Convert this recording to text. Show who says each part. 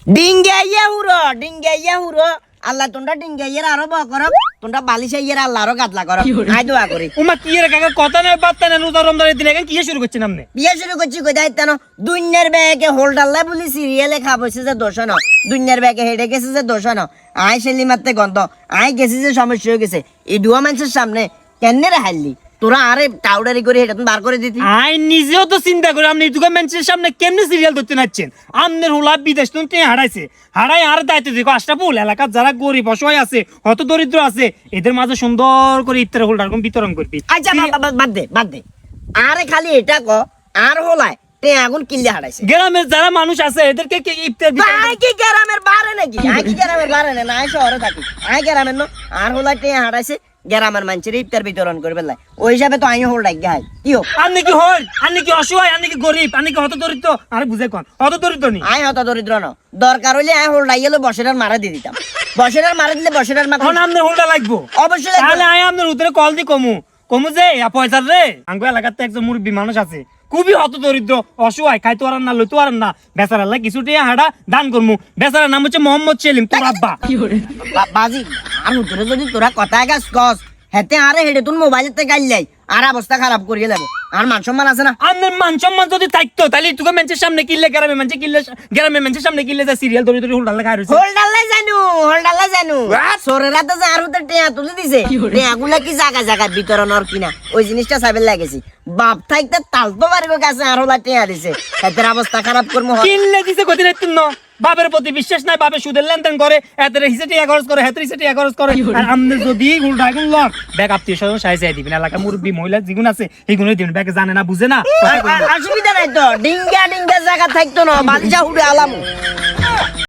Speaker 1: ডিঙ্গাইয়া হুরো আল্লাহ তোমরা ডিঙ্গাইয়ের আরো বড় করো তোমরা বালিশাইয়ের আল্লাহ আরো গাদলা করো আই দোয়া করি
Speaker 2: উমা কি রে কাকা কথা নয় বার্তা না রোজা রমজানের দিন এখন কি শুরু করছেন আপনি
Speaker 1: বিয়ে শুরু করছি কই দায়িত্ব না দুনিয়ার ব্যাগে হোল্ডাল্লা বলি সিরিয়ালে খাবছে যে দোষ না দুনিয়ার ব্যাগে হেডে গেছে যে দোষ না আই শেলি মারতে গন্ধ আই গেছি যে সমস্যা হয়ে গেছে এই দুয়া মানুষের সামনে কেন রে হারলি তোরা আরে টাউডারি করে হেটা তুমি বার করে দিতি
Speaker 2: আই নিজেও তো চিন্তা করি আপনি দুটো মানুষের সামনে কেমনে সিরিয়াল ধরতে নাচ্ছেন আমনের হোলা বিদেশ তুমি হারাইছে হারাই আর দায়িত্ব দিকে আশরাফুল এলাকার যারা গরিব অসহায় আছে হত দরিদ্র আছে এদের মাঝে সুন্দর করে ইফতার হোল্ডার বিতরণ করবি
Speaker 1: আচ্ছা বাদ দে আরে খালি এটা ক আর হলায় তে আগুন কিল্লে হারাইছে
Speaker 2: গ্রামের যারা মানুষ আছে এদেরকে কি ইফতার
Speaker 1: আই কি গ্রামের বাইরে নাকি আই কি গ্রামের বাইরে না আই শহরে থাকি আই গ্রামের না আর হলায় তে হারাইছে গ্রামের মানুষের ইফতার বিতরণ করবে লাই ওই হিসাবে তো আইও হোল্ড রাখি কি হোক
Speaker 2: আপনি কি হল আপনি কি অসহায় আপনি কি গরিব আপনি কি হত দরিদ্র আরে বুঝে কোন হত দরিদ্র নি
Speaker 1: আই হত দরিদ্র না দরকার হইলে আই হোল্ড রাইলে বসেরার মারা দিয়ে দিতাম বসেরার মারা দিলে বসেরার মা
Speaker 2: এখন আপনার হোল্ডা লাগবো
Speaker 1: অবশ্যই লাগবে।
Speaker 2: তাহলে আই আপনার উত্তরে কল দি কমু যে পয়সার রে আঙ্গো এলাকাতে একজন মুরব্বী মানুষ আছে খুবই হত দরিদ্র অসহায় খাইতে পারেন না লইতে পারেন না বেচারা লাই কিছু টিয়া হাড়া দান করমু বেচারার নাম হচ্ছে মোহাম্মদ সেলিম তোর আব্বা
Speaker 1: বাজি আর উত্তরে যদি তোরা কথায় গাছ কস হেতে আরে হেডে তুই মোবাইলেতে গাইলাই আর অবস্থা খারাপ করিয়ে দেবো আর মান সম্মান আছে না
Speaker 2: আপনার মান সম্মান যদি থাকতো তাহলে তোকে মানুষের সামনে কিনলে গ্রামে মানুষের সামনে কিনলে যা সিরিয়াল ধরে ধরে হোল্ডার লাগা রয়েছে
Speaker 1: হোল্ডাল্লাই জানু সোরেরা তো যে আর উত্তর টিয়া তুলে দিছে টিয়াগুলা কি জায়গা বিতরণর কিনা ওই জিনিসটা সাইবেল লাগেছি বাপ থাকতে তাল তো পারিব কাছে আর হলা টিয়া দিছে এদের অবস্থা খারাপ করবো
Speaker 2: কিনলে দিছে কদিন ন বাপের প্রতি বিশ্বাস নাই বাপে সুদের লেনদেন করে এদের হিসেবে টিয়া খরচ করে হেতের হিসেবে টিয়া খরচ করে আর আমনে যদি উল্টা এখন লক ব্যাগ আত্মীয় স্বজন সাইজ দিবেন এলাকা মুরব্বী মহিলা যেগুন আছে এইগুলো দিবেন ব্যাগ জানে না বুঝে না
Speaker 1: অসুবিধা নাই তো ডিঙ্গা জায়গা থাকতো না বালিশা উড়ে আলাম